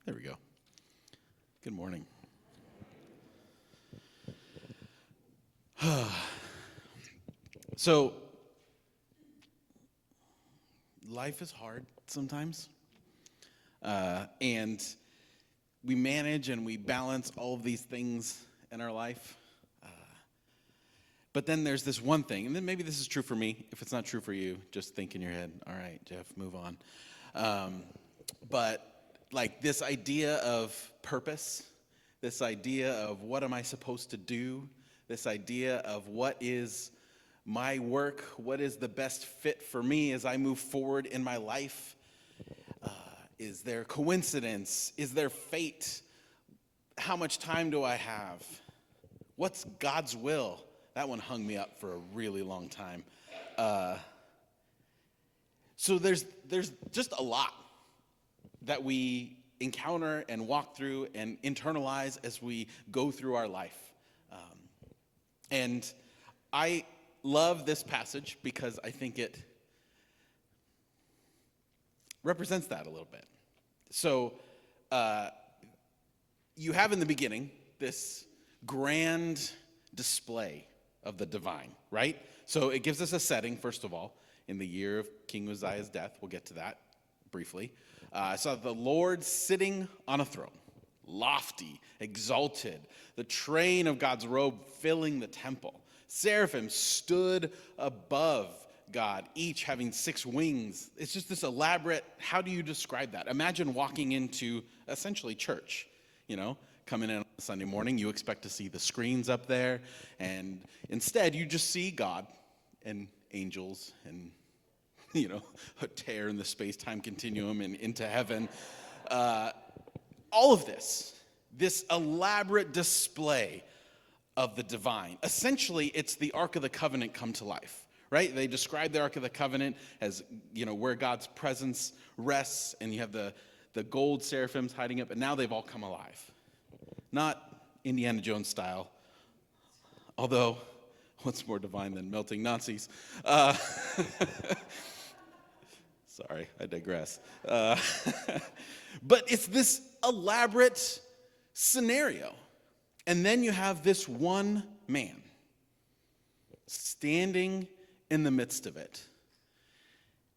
There we go. Good morning. So, life is hard sometimes. And we manage and we balance all of these things in our life. But then there's this one thing, and then maybe this is true for me. If it's not true for you, just think in your head, all right, Jeff, move on. But like this idea of purpose, this idea of what am I supposed to do, this idea of what is my work, what is the best fit for me as I move forward in my life. Is there coincidence? Is there fate? How much time do I have? What's God's will? That one hung me up for a really long time. So there's just a lot that we encounter and walk through and internalize as we go through our life. And I love this passage because I think it represents that a little bit. So you have in the beginning this grand display of the divine, right? So it gives us a setting, first of all, in the year of King Uzziah's death. We'll get to that briefly. So the Lord sitting on a throne, lofty, exalted, the train of God's robe filling the temple. Seraphim stood above God, each having 6 wings. It's just this elaborate, how do you describe that? Imagine walking into essentially church, coming in on Sunday morning, you expect to see the screens up there, and instead you just see God and angels and, a tear in the space-time continuum and into heaven. All of this elaborate display of the divine. Essentially, it's the Ark of the Covenant come to life, right? They describe the Ark of the Covenant as, where God's presence rests, and you have the gold seraphims hiding up, and now they've all come alive. Not Indiana Jones style, although what's more divine than melting Nazis? Sorry, I digress. But it's this elaborate scenario. And then you have this one man standing in the midst of it.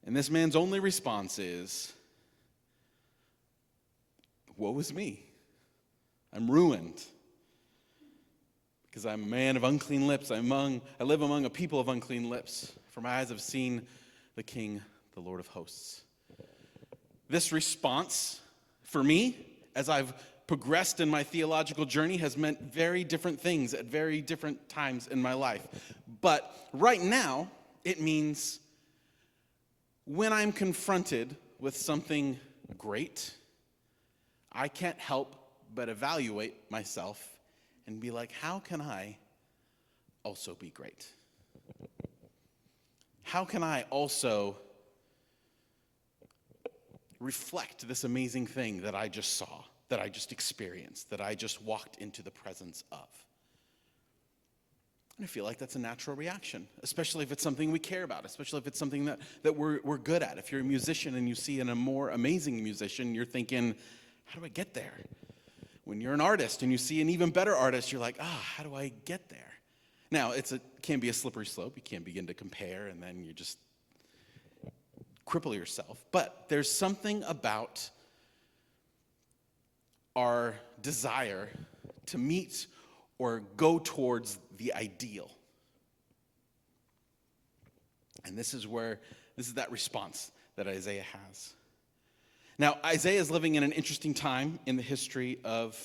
And this man's only response is, woe is me. I'm ruined because I'm a man of unclean lips. I live among a people of unclean lips. For my eyes have seen the King, the Lord of hosts. This response, for me, as I've progressed in my theological journey, has meant very different things at very different times in my life. But right now, it means when I'm confronted with something great, I can't help but evaluate myself and be like, how can I also be great? How can I also reflect this amazing thing that I just saw, that I just experienced, that I just walked into the presence of? And I feel like that's a natural reaction, especially if it's something we care about, especially if it's something that we're good at. If you're a musician and you see a more amazing musician, you're thinking, how do I get there? When you're an artist and you see an even better artist, you're like, how do I get there? Now, it can be a slippery slope. You can't begin to compare, and then you just cripple yourself. But there's something about our desire to meet or go towards the ideal. And this is that response that Isaiah has. Now, Isaiah is living in an interesting time in the history of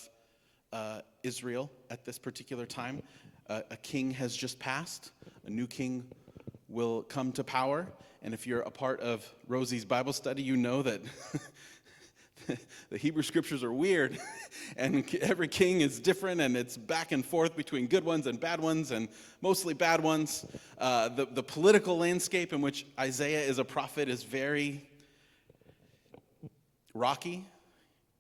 Israel at this particular time. A king has just passed. A new king will come to power. And if you're a part of Rosie's Bible study, you know that the Hebrew scriptures are weird. And every king is different, and it's back and forth between good ones and bad ones, and mostly bad ones. The political landscape in which Isaiah is a prophet is very rocky,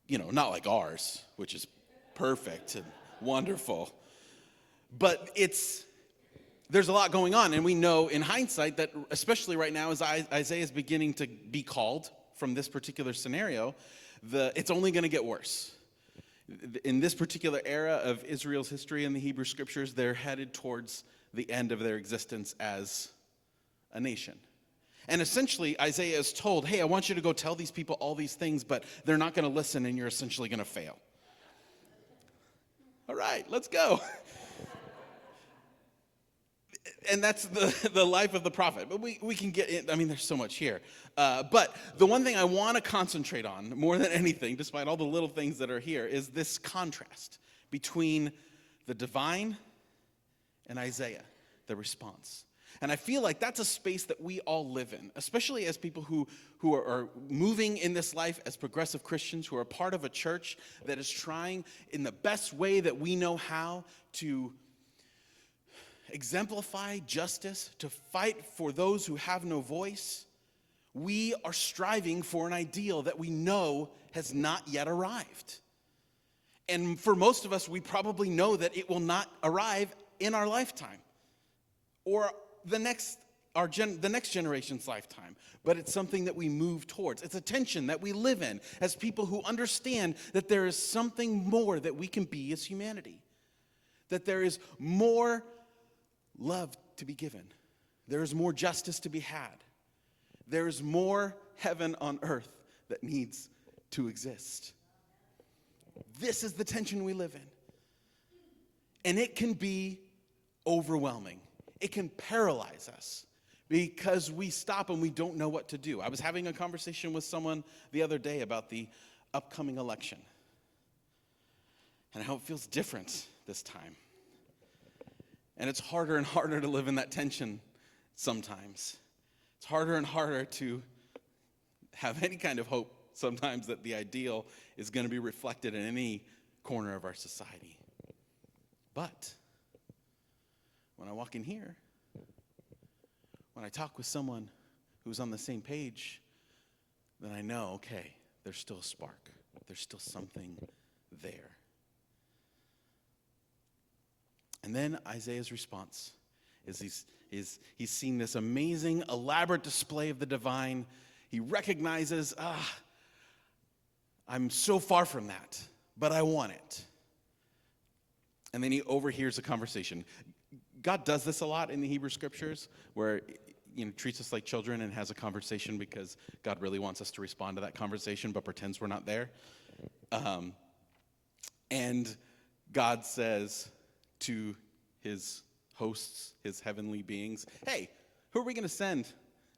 not like ours, which is perfect and wonderful. But there's a lot going on, and we know in hindsight that, especially right now, as Isaiah is beginning to be called from this particular scenario, it's only going to get worse. In this particular era of Israel's history in the Hebrew Scriptures, they're headed towards the end of their existence as a nation. And essentially, Isaiah is told, hey, I want you to go tell these people all these things, but they're not going to listen, and you're essentially going to fail. All right, let's go. And that's the life of the prophet. But we can get in. I mean, there's so much here. But the one thing I want to concentrate on more than anything, despite all the little things that are here, is this contrast between the divine and Isaiah, the response. And I feel like that's a space that we all live in, especially as people who are moving in this life as progressive Christians, who are part of a church that is trying in the best way that we know how to exemplify justice, to fight for those who have no voice. We are striving for an ideal that we know has not yet arrived. And for most of us, we probably know that it will not arrive in our lifetime or the next generation's lifetime, but it's something that we move towards. It's a tension that we live in as people who understand that there is something more that we can be as humanity, that there is more love to be given, there is more justice to be had, there is more heaven on earth that needs to exist. This is the tension we live in, and it can be overwhelming. It can paralyze us because we stop and we don't know what to do. I was having a conversation with someone the other day about the upcoming election and how it feels different this time. And it's harder and harder to live in that tension sometimes. It's harder and harder to have any kind of hope sometimes that the ideal is going to be reflected in any corner of our society. But when I walk in here, when I talk with someone who's on the same page, then I know, okay, there's still a spark. There's still something there. And then Isaiah's response is he's seen this amazing, elaborate display of the divine. He recognizes, I'm so far from that, but I want it. And then he overhears a conversation. God does this a lot in the Hebrew Scriptures, where treats us like children and has a conversation because God really wants us to respond to that conversation, but pretends we're not there. And God says to his hosts, his heavenly beings, hey, who are we going to send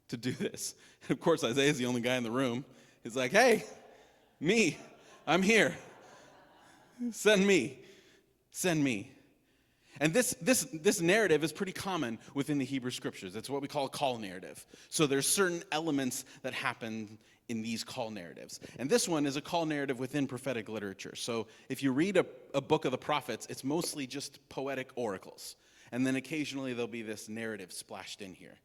to do this? And of course, Isaiah's the only guy in the room. He's like, hey, me, I'm here. Send me. Send me. And this narrative is pretty common within the Hebrew Scriptures. It's what we call a call narrative. So there's certain elements that happen in these call narratives. And this one is a call narrative within prophetic literature. So if you read a book of the prophets, it's mostly just poetic oracles. And then occasionally there'll be this narrative splashed in here.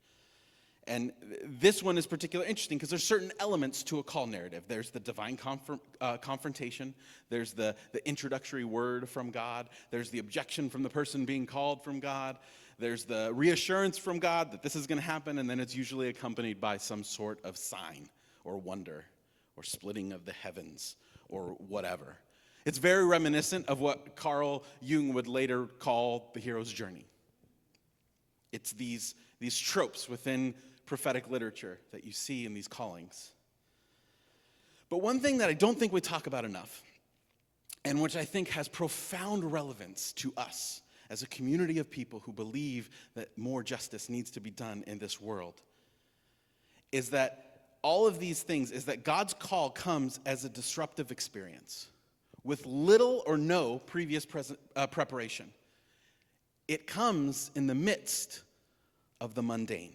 And this one is particularly interesting because there's certain elements to a call narrative. There's the divine confrontation. There's the introductory word from God. There's the objection from the person being called from God. There's the reassurance from God that this is going to happen, and then it's usually accompanied by some sort of sign or wonder or splitting of the heavens or whatever. It's very reminiscent of what Carl Jung would later call the hero's journey. It's these tropes within prophetic literature that you see in these callings. But one thing that I don't think we talk about enough, and which I think has profound relevance to us as a community of people who believe that more justice needs to be done in this world, is that all of these things is that God's call comes as a disruptive experience with little or no previous preparation. It comes in the midst of the mundane.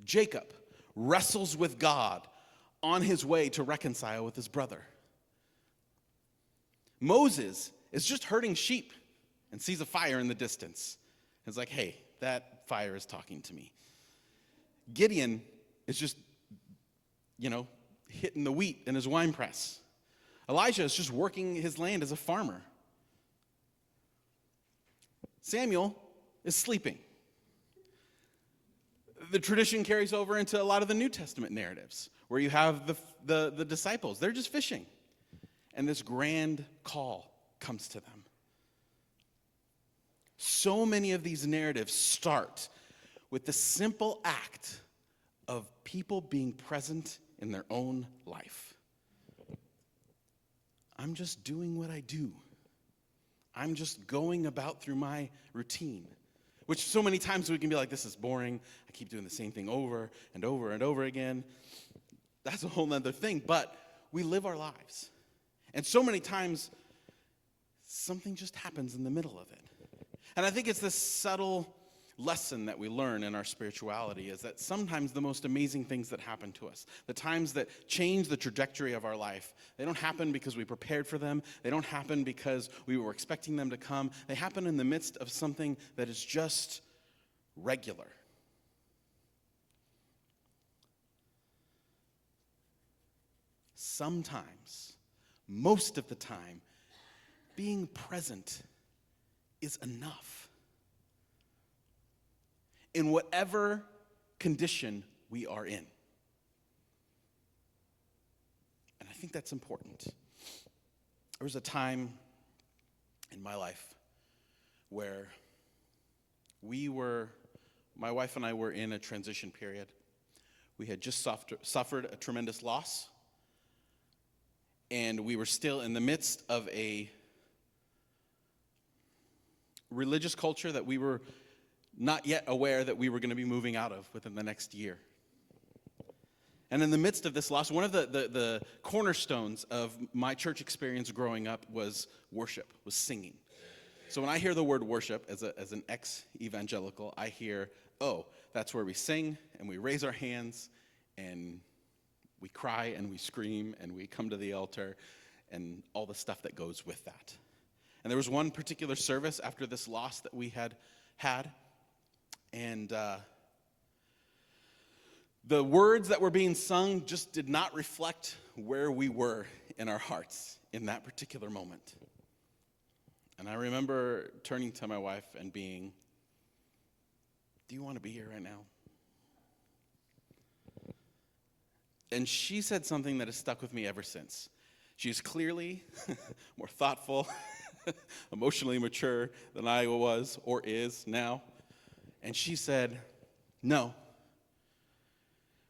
Jacob wrestles with God on his way to reconcile with his brother. Moses is just herding sheep and sees a fire in the distance. It's like, hey, that fire is talking to me. Gideon is just, hitting the wheat in his wine press. Elijah is just working his land as a farmer. Samuel is sleeping. The tradition carries over into a lot of the New Testament narratives where you have the disciples. They're just fishing. And this grand call comes to them. So many of these narratives start with the simple act of people being present in their own life. I'm just doing what I do. I'm just going about through my routine. Which so many times we can be like, this is boring. I keep doing the same thing over and over and over again. That's a whole other thing. But we live our lives. And so many times, something just happens in the middle of it. And I think it's this subtle lesson that we learn in our spirituality is that sometimes the most amazing things that happen to us, the times that change the trajectory of our life, they don't happen because we prepared for them. They don't happen because we were expecting them to come. They happen in the midst of something that is just regular. Sometimes, most of the time, being present is enough. In whatever condition we are in. And I think that's important. There was a time in my life where my wife and I were in a transition period. We had just suffered a tremendous loss, and we were still in the midst of a religious culture that we were not yet aware that we were going to be moving out of within the next year. And in the midst of this loss, one of the cornerstones of my church experience growing up was worship, was singing. So when I hear the word worship as an ex-evangelical, I hear, oh, that's where we sing and we raise our hands and we cry and we scream and we come to the altar and all the stuff that goes with that. And there was one particular service after this loss that we had, and the words that were being sung just did not reflect where we were in our hearts in that particular moment. And I remember turning to my wife and being, do you want to be here right now? And she said something that has stuck with me ever since. She's clearly more thoughtful, emotionally mature than I was or is now. And she said, no,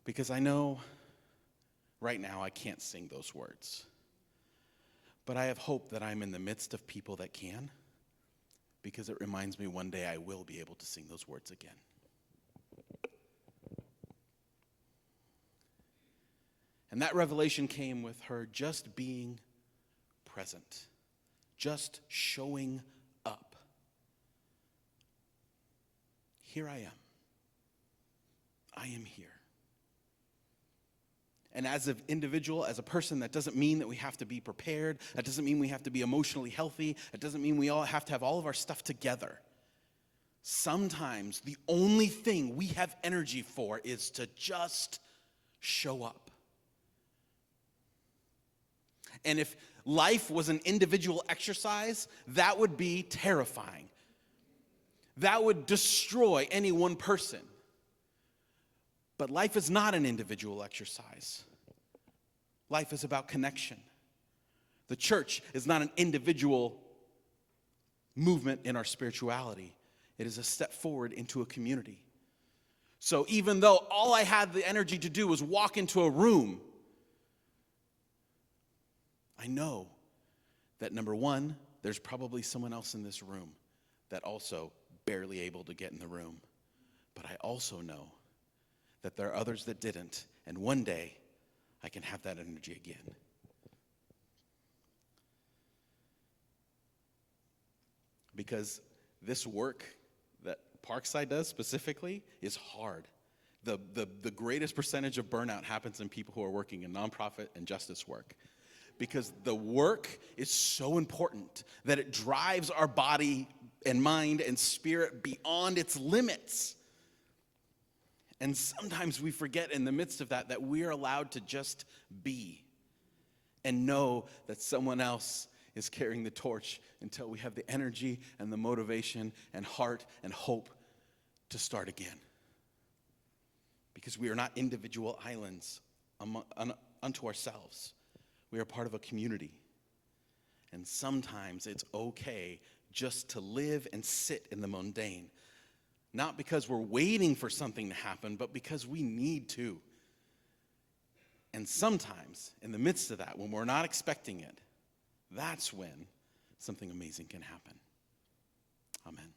because I know right now I can't sing those words. But I have hope that I'm in the midst of people that can, because it reminds me one day I will be able to sing those words again. And that revelation came with her just being present, just showing up. Here I am. I am here. And as an individual, as a person, that doesn't mean that we have to be prepared. That doesn't mean we have to be emotionally healthy. That doesn't mean we all have to have all of our stuff together. Sometimes the only thing we have energy for is to just show up. And if life was an individual exercise, that would be terrifying. That would destroy any one person. But life is not an individual exercise. Life is about connection. The church is not an individual movement in our spirituality. It is a step forward into a community. So even though all I had the energy to do was walk into a room, I know that number one, there's probably someone else in this room that also barely able to get in the room. But I also know that there are others that didn't, and one day I can have that energy again. Because this work that Parkside does specifically is hard. The greatest percentage of burnout happens in people who are working in nonprofit and justice work. Because the work is so important that it drives our body and mind and spirit beyond its limits. And sometimes we forget in the midst of that we're allowed to just be and know that someone else is carrying the torch until we have the energy and the motivation and heart and hope to start again. because we are not individual islands unto ourselves. We are part of a community. And sometimes it's okay just to live and sit in the mundane. Not because we're waiting for something to happen, but because we need to. And sometimes, in the midst of that, when we're not expecting it, that's when something amazing can happen. Amen.